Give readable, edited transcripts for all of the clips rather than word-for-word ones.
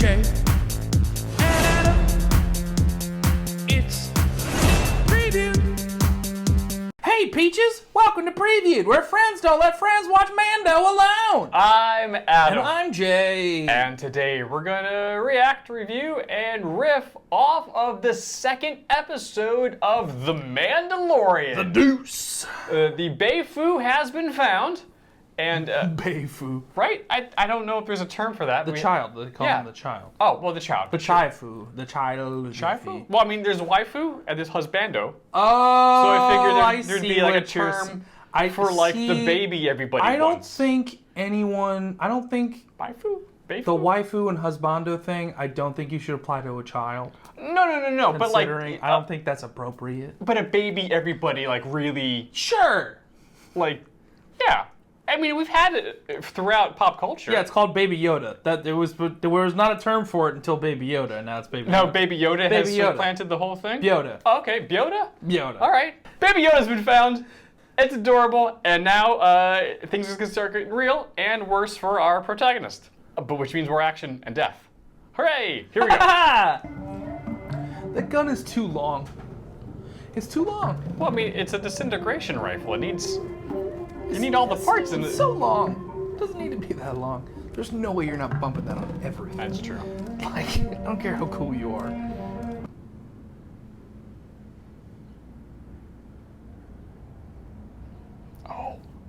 Jay and Adam. It's Preview. Hey Peaches, welcome to Previewed, where friends don't let friends watch Mando alone. I'm Adam. And I'm Jay. And today we're gonna react, review, and riff off of the second episode of The Mandalorian. The Deuce. The Beifu has been found. And Beifu. Right? I don't know if there's a term for that. The child. They call him the child. Oh, well, the child. The Chaifu. The child. Chaifu? Well, I mean, there's waifu and there's husbando. Oh, So I figured there'd see be like a what you're term for like the baby everybody I don't wants. think Beifu? Beifu? the waifu and husbando thing, I don't think you should apply to a child. No. But like, I don't think that's appropriate. But a baby everybody like really, Sure. like, yeah. I mean, we've had it throughout pop culture. Yeah, it's called Baby Yoda. There was not a term for it until Baby Yoda, and now it's Baby Yoda. No, Baby Yoda has Baby Yoda. supplanted the whole thing? Yoda. Oh, okay, Yoda? Yoda. All right. Baby Yoda's been found. It's adorable, and now things are going to start getting real and worse for our protagonist. But which means more action and death. Hooray! Here we go. The gun is too long. It's too long. Well, I mean, it's a disintegration rifle. It needs... You need all the parts in it. It's so long. It doesn't need to be that long. There's no way you're not bumping that on everything. That's true. Like, I don't care how cool you are.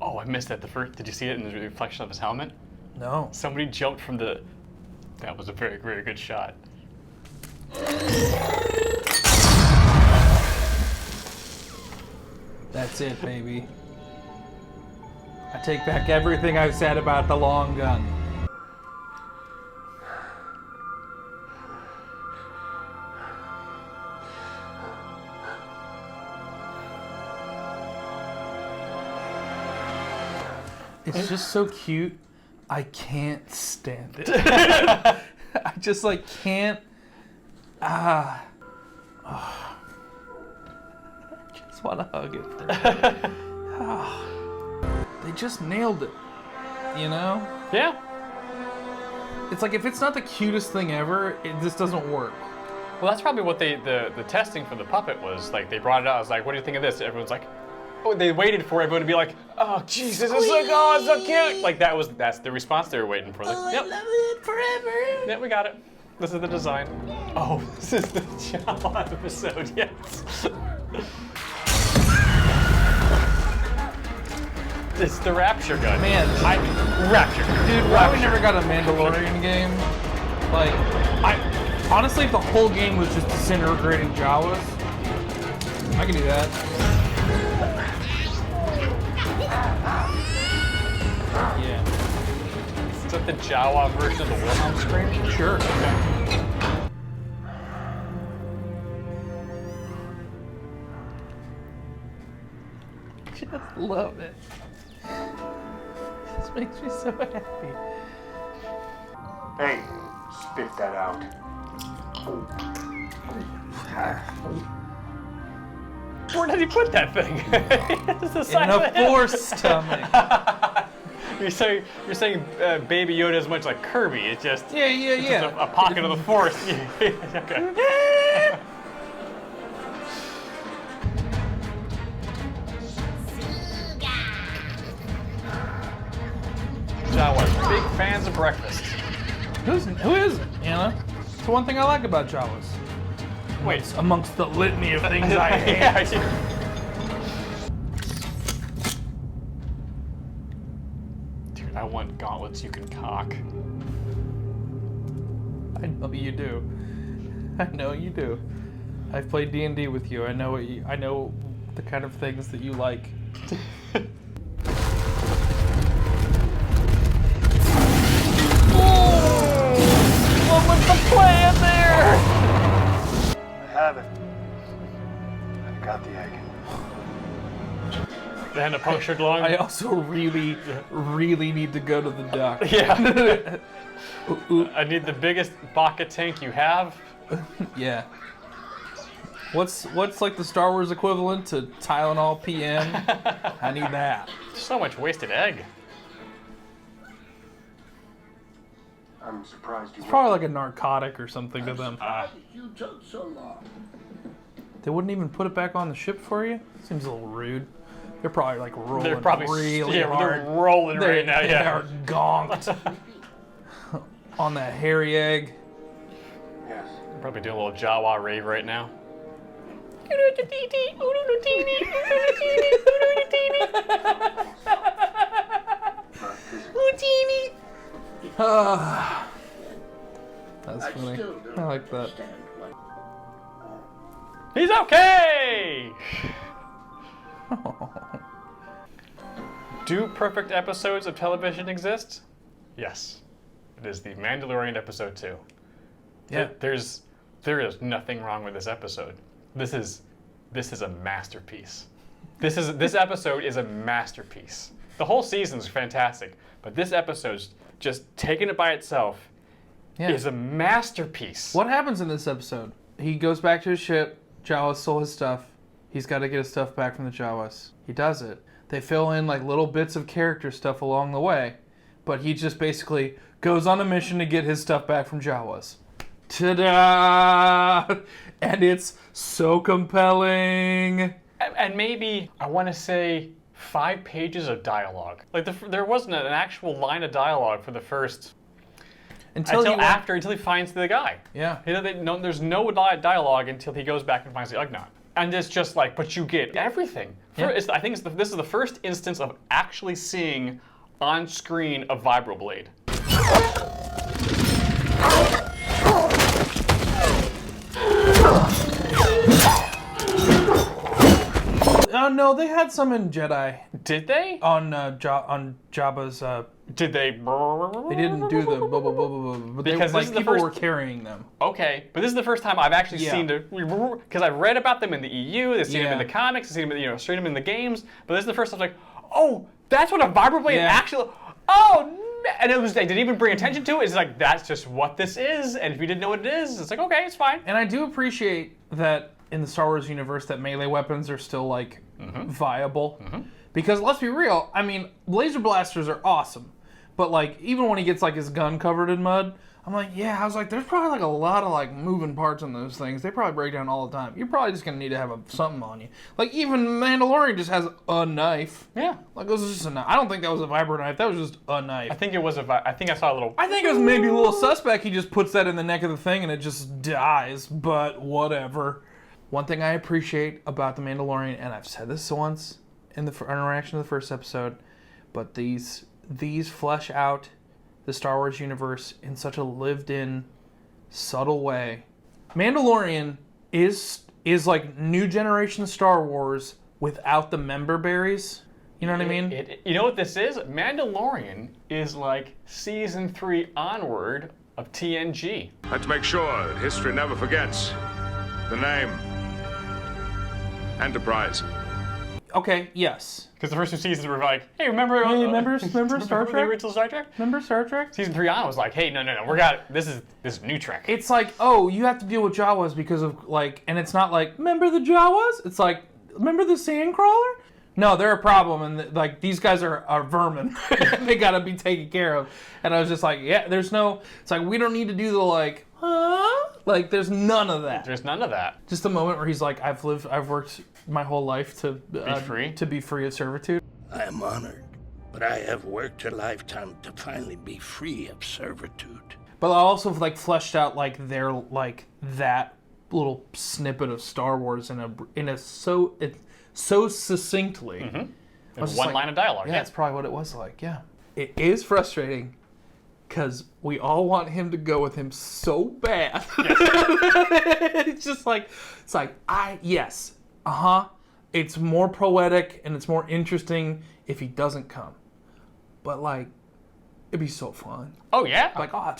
Oh, I missed that. Did you see it in the reflection of his helmet? No. Somebody jumped from the... That was a very, very good shot. That's it, baby. I take back everything I've said about the long gun. It's just so cute. I can't stand it. I just like can't. I just want to hug it. They just nailed it, you know? Yeah. It's like if it's not the cutest thing ever, this doesn't work. Well, that's probably what the testing for the puppet was. Like, they brought it out. I was like, what do you think of this? Everyone's like, oh, they waited for everyone to be like, oh, Jesus, it's so cute. Like, that's the response they were waiting for. Like, yep. I love it forever. Yeah, we got it. This is the design. Oh, this is the Jawa episode, yes. It's the Rapture gun. Man, Rapture gun. dude, why we never got a Mandalorian game? Like, honestly, if the whole game was just disintegrating Jawas, I can do that. Yeah. Is that the Jawa version of the Wilhelm scream? Sure. Just love it. This makes me so happy. Hey, spit that out. Where did he put that thing? It's the size In of a him. Force stomach. You're saying Baby Yoda is much like Kirby. It's just Yeah. just a pocket of the Force. Okay. Jawas, big fans of breakfast. Who isn't? You know, it's the one thing I like about Jawas. Wait, Amongst the litany of things I hate. yeah. Dude, I want gauntlets you can cock. I know you do. I know you do. I've played D&D with you. I know I know the kind of things that you like. What was the plan there? I have it. I got the egg. And a punctured lung. I also really need to go to the dock. Yeah. I need the biggest Baka tank you have. Yeah. What's like the Star Wars equivalent to Tylenol PM? I need that. So much wasted egg. I'm surprised you. It's probably like a narcotic or something to them. You took so long. They wouldn't even put it back on the ship for you? Seems a little rude. They're probably like rolling They're probably really hard. They're rolling right now. Yeah. They're gonked on that hairy egg. Yes. Probably doing a little Jawa rave right now. That's funny. I like that. He's okay! Do perfect episodes of television exist? Yes. It is the Mandalorian episode 2. Yeah. There is nothing wrong with this episode. This is a masterpiece. This episode is a masterpiece. The whole season's fantastic, but this episode's just taking it by itself is a masterpiece. What happens in this episode? He goes back to his ship. Jawa stole his stuff. He's got to get his stuff back from the Jawas. He does it. They fill in like little bits of character stuff along the way, but he just basically goes on a mission to get his stuff back from Jawas. Ta-da! And it's so compelling. And maybe, I want to say, 5 pages of dialogue. Like, there wasn't an actual line of dialogue for the first... Until he finds the guy. Yeah. There's no dialogue until he goes back and finds the Ugnaught. And it's just like, but you get everything. Yeah. I think this is the first instance of actually seeing on screen a vibroblade. No, they had some in Jedi. Did they? On Jabba's. Did they? They didn't do the blah blah blah blah, but because like people were carrying them. Okay, but this is the first time I've actually seen because I've read about them in the EU, I've seen them in the comics, I've seen them, seen them in the games, but this is the first time I was like, oh, that's what a vibroblade actually. Oh. And they didn't even bring attention to it. It's like, that's just what this is. And if you didn't know what it is, it's like, okay, it's fine. And I do appreciate that in the Star Wars universe that melee weapons are still like viable. Because let's be real, I mean, laser blasters are awesome. But like, even when he gets like his gun covered in mud, I'm like, yeah, I was like, there's probably like a lot of like moving parts in those things. They probably break down all the time. You're probably just gonna need to have something on you. Like even Mandalorian just has a knife. Yeah. Like it was just a knife. I don't think that was a vibro knife. That was just a knife. I think it was I think I saw a little. I think it was maybe a little suspect. He just puts that in the neck of the thing and it just dies. But whatever. One thing I appreciate about the Mandalorian, and I've said this once in the interaction of the first episode, but these flesh out the Star Wars universe in such a lived-in, subtle way. Mandalorian is like new generation Star Wars without the member berries. You know what I mean? You know what this is? Mandalorian is like season 3 onward of TNG. Let's make sure that history never forgets the name. Enterprise. Okay, yes. Because the first 2 seasons were like, hey, remember Star Trek? The original Star Trek? Remember Star Trek? Season 3 on was like, hey, no, this is new Trek. It's like, oh, you have to deal with Jawas because of like, and it's not like, remember the Jawas? It's like, remember the Sandcrawler? No, they're a problem, and like these guys are vermin. They gotta be taken care of. And I was just like, yeah, there's no. It's like we don't need to do the like, huh? Like there's none of that. There's none of that. Just the moment where he's like, I've worked my whole life to be free of servitude. I am honored, but I have worked a lifetime to finally be free of servitude. But I also like fleshed out like their like that little snippet of Star Wars so succinctly. One line of dialogue. Yeah, that's probably what it was like. Yeah, it is frustrating because we all want him to go with him so bad. It's just like it's more poetic and it's more interesting if he doesn't come. But like, it'd be so fun. Oh yeah. Like like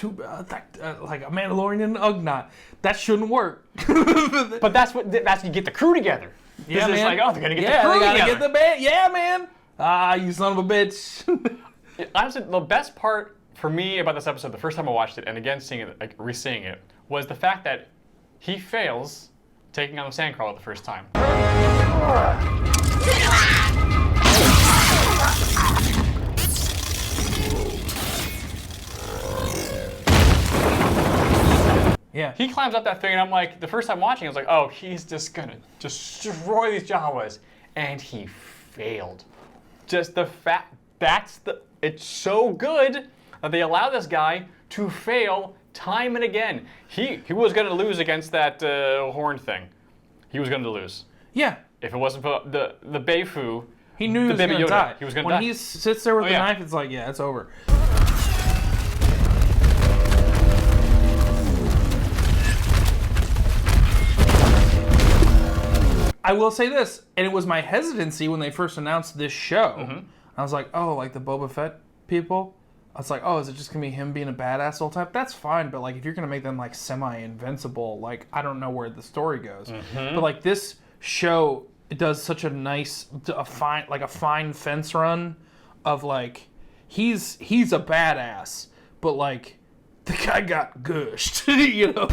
a Mandalorian and an Ugnaught. That shouldn't work. But that's you get the crew together. Yeah, man. It's like, oh, they're gonna get the crew together. Get the band. Yeah, man. Ah, you son of a bitch. Honestly, the best part for me about this episode, the first time I watched it, and again seeing it, like re-seeing it, was the fact that he fails taking on the Sandcrawler the first time. Yeah. He climbs up that thing, and I'm like, the first time watching, I was like, oh, he's just gonna destroy these Jawas, and he failed. Just the fact it's so good that they allow this guy to fail time and again. He was gonna lose against that horn thing. He was gonna lose. Yeah. If it wasn't for the Beifu, He knew he was going to die. He was going to die. When he sits there with the yeah. knife, it's like, yeah, it's over. I will say this, and it was my hesitancy when they first announced this show. Mm-hmm. I was like, oh, like the Boba Fett people? I was like, oh, is it just going to be him being a badass all the time? That's fine, but like if you're going to make them like semi-invincible, like I don't know where the story goes. Mm-hmm. But like this show, it does such a nice, a fine fence run of like, he's a badass, but like the guy got gushed, you know?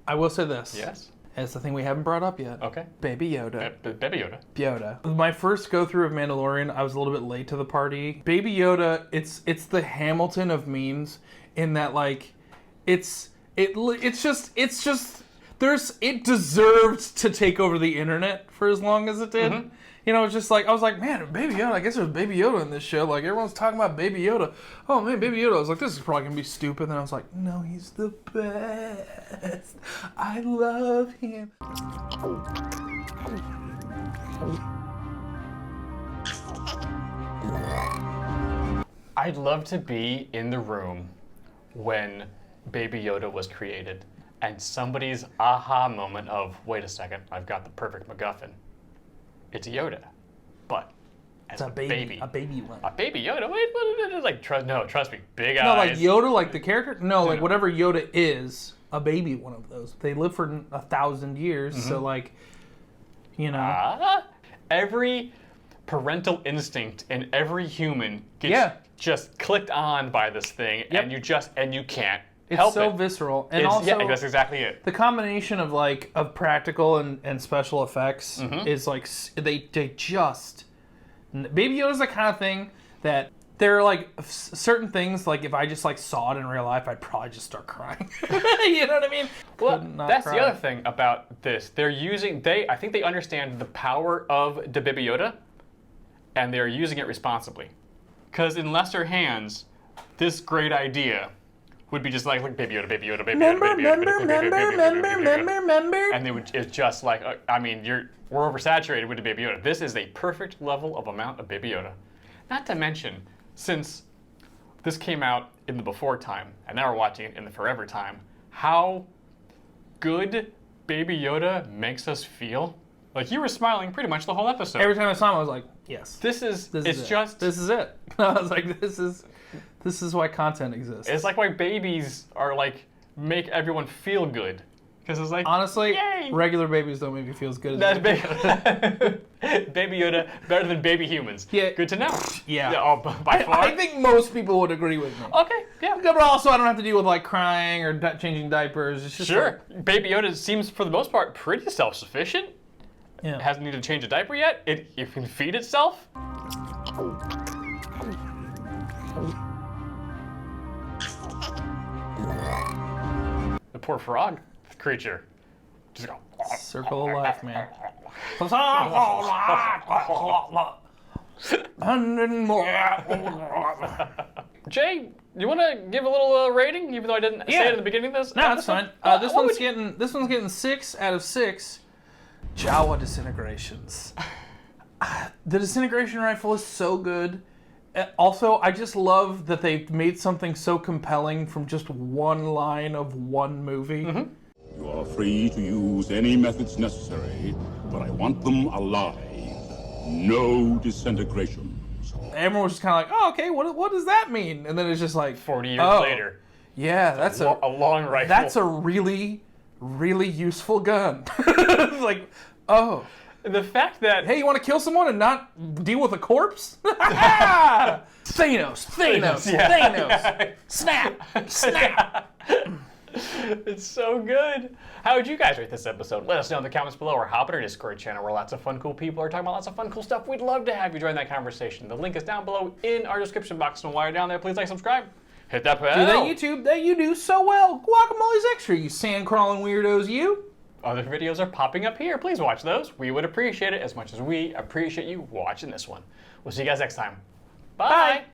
I will say this. Yes. It's the thing we haven't brought up yet. Okay. Baby Yoda. Baby Yoda. Yoda. My first go through of Mandalorian, I was a little bit late to the party. Baby Yoda, it's the Hamilton of memes in that like it deserved to take over the internet for as long as it did. Mm-hmm. You know, it's just like I was like, man, Baby Yoda. I guess there's Baby Yoda in this show. Like everyone's talking about Baby Yoda. Oh man, Baby Yoda. I was like, this is probably gonna be stupid. Then I was like, no, he's the best. I love him. I'd love to be in the room when Baby Yoda was created and somebody's aha moment of, wait a second, I've got the perfect MacGuffin. It's Yoda, but as It's a baby one. A baby Yoda? Wait, what? Like, trust me, big No, like eyes. Yoda, like the character. No, like whatever Yoda is, a baby one of those. They live for 1,000 years, so like, you know. Every parental instinct in every human gets just clicked on by this thing, and you can't help It's so it. visceral, and also that's exactly it. the combination of like of practical and special effects is like they just. Baby Yoda's the kind of thing that there are like certain things like if I just like saw it in real life, I'd probably just start crying. You know what I mean? Well, that's the other thing about this. I think they understand the power of the Baby Yoda, and they're using it responsibly. Because in lesser hands, this great idea would be just like Baby Yoda, Baby Yoda, Baby Yoda, Baby Yoda, remember. and it's just like, we're oversaturated with the Baby Yoda. This is a perfect level of amount of Baby Yoda. Not to mention, since this came out in the before time, and now we're watching it in the forever time, how good Baby Yoda makes us feel. Like, you were smiling pretty much the whole episode. Every time I saw him, I was like, yes. This is it. This is it. I was like, this is why content exists. It's like why babies are like, make everyone feel good. Because it's like, honestly, yay! Regular babies don't make me feel as good as That's Baby Yoda. Baby Yoda, better than baby humans. Yeah. Good to know. Yeah. By far. I think most people would agree with me. Okay, yeah. But also, I don't have to deal with like crying or changing diapers. It's just Sure. Baby Yoda seems, for the most part, pretty self-sufficient. Yeah. It hasn't needed to change a diaper yet. It can feed itself. The poor frog creature. Just go. Circle of life, man. 100 more. Jay, you want to give a little rating, even though I didn't say it at the beginning of this? No, that's fine. This one's getting 6 out of 6. Jawa disintegrations. The disintegration rifle is so good. Also, I just love that they made something so compelling from just one line of one movie. You are free to use any methods necessary, but I want them alive. No disintegrations. Everyone was just kind of like, oh, okay, what does that mean? And then it's just like 40 years later. Yeah, that's a long rifle. That's a really, really useful gun. It's like, oh. The fact that... Hey, you want to kill someone and not deal with a corpse? Thanos. Snap. It's so good. How would you guys rate this episode? Let us know in the comments below, or hop on our Discord channel where lots of fun, cool people are talking about lots of fun, cool stuff. We'd love to have you join that conversation. The link is down below in our description box. And while you're down there, please like, subscribe. hit that bell. Do that YouTube that you do so well. Guacamole's Extra, you sand-crawling weirdos, you. Other videos are popping up here. Please watch those. We would appreciate it as much as we appreciate you watching this one. We'll see you guys next time. Bye.